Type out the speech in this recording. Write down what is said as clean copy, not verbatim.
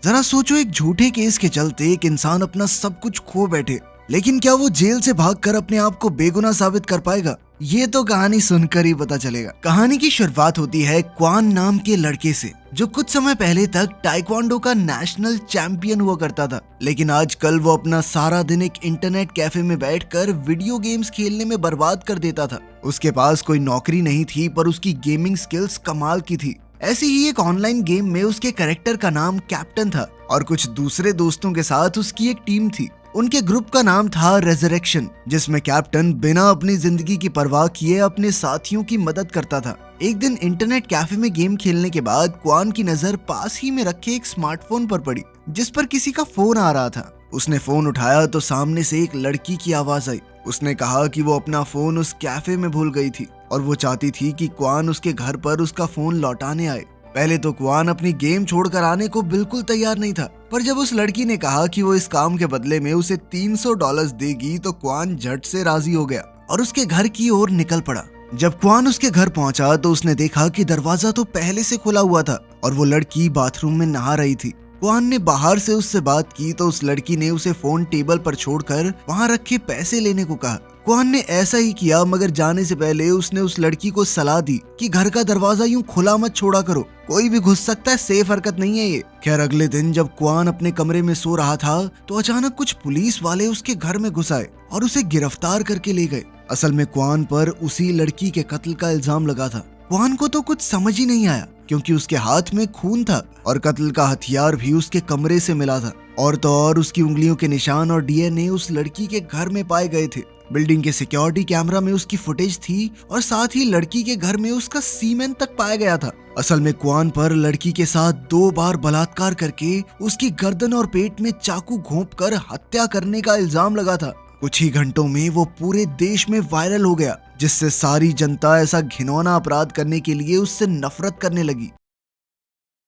जरा सोचो, एक झूठे केस के चलते एक इंसान अपना सब कुछ खो बैठे, लेकिन क्या वो जेल से भागकर अपने आप को बेगुनाह साबित कर पाएगा? ये तो कहानी सुनकर ही पता चलेगा। कहानी की शुरुआत होती है क्वान नाम के लड़के से, जो कुछ समय पहले तक ताइक्वांडो का नेशनल चैंपियन हुआ करता था। लेकिन आजकल वो अपना सारा दिन एक इंटरनेट कैफे में बैठकर वीडियो गेम्स खेलने में बर्बाद कर देता था। उसके पास कोई नौकरी नहीं थी, पर उसकी गेमिंग स्किल्स कमाल की थी। ऐसे ही एक ऑनलाइन गेम में उसके कैरेक्टर का नाम कैप्टन था और कुछ दूसरे दोस्तों के साथ उसकी एक टीम थी। उनके ग्रुप का नाम था रेजरेक्शन, जिसमें कैप्टन बिना अपनी जिंदगी की परवाह किए अपने साथियों की मदद करता था। एक दिन इंटरनेट कैफे में गेम खेलने के बाद क्वान की नजर पास ही में रखे एक स्मार्टफोन पर पड़ी, जिस पर किसी का फोन आ रहा था। उसने फोन उठाया तो सामने से एक लड़की की आवाज आई। उसने कहा कि वो अपना फोन उस कैफे में भूल गई थी और वो चाहती थी कि क्वान उसके घर पर उसका फोन लौटाने आए। पहले तो क्वान अपनी गेम छोड़कर आने को बिल्कुल तैयार नहीं था, पर जब उस लड़की ने कहा कि वो इस काम के बदले में उसे $300 देगी तो क्वान झट से राजी हो गया और उसके घर की ओर निकल पड़ा। जब क्वान उसके घर पहुंचा तो उसने देखा कि दरवाजा तो पहले से खुला हुआ था और वो लड़की बाथरूम में नहा रही थी। क्वान ने बाहर से उससे बात की तो उस लड़की ने उसे फोन टेबल पर छोड़कर वहां रखे पैसे लेने को कहा। क्वान ने ऐसा ही किया, मगर जाने से पहले उसने उस लड़की को सलाह दी कि घर का दरवाजा यूं खुला मत छोड़ा करो, कोई भी घुस सकता है, सेफ हरकत नहीं है ये। खैर, अगले दिन जब क्वान अपने कमरे में सो रहा था तो अचानक कुछ पुलिस वाले उसके घर में घुस आए और उसे गिरफ्तार करके ले गए। असल में क्वान पर उसी लड़की के कत्ल का इल्जाम लगा था। क्वान को तो कुछ समझ ही नहीं आया, क्योंकि उसके हाथ में खून था और कत्ल का हथियार भी उसके कमरे से मिला था। और तो और उसकी उंगलियों के निशान और डीएनए उस लड़की के घर में पाए गए थे। बिल्डिंग के सिक्योरिटी कैमरा में उसकी फुटेज थी और साथ ही लड़की के घर में उसका सीमेन तक पाया गया था। असल में क्वान पर लड़की के साथ 2 बार बलात्कार करके उसकी गर्दन और पेट में चाकू घोंपकर हत्या करने का इल्जाम लगा था। कुछ ही घंटों में वो पूरे देश में वायरल हो गया, जिससे सारी जनता ऐसा घिनौना अपराध करने के लिए उससे नफरत करने लगी।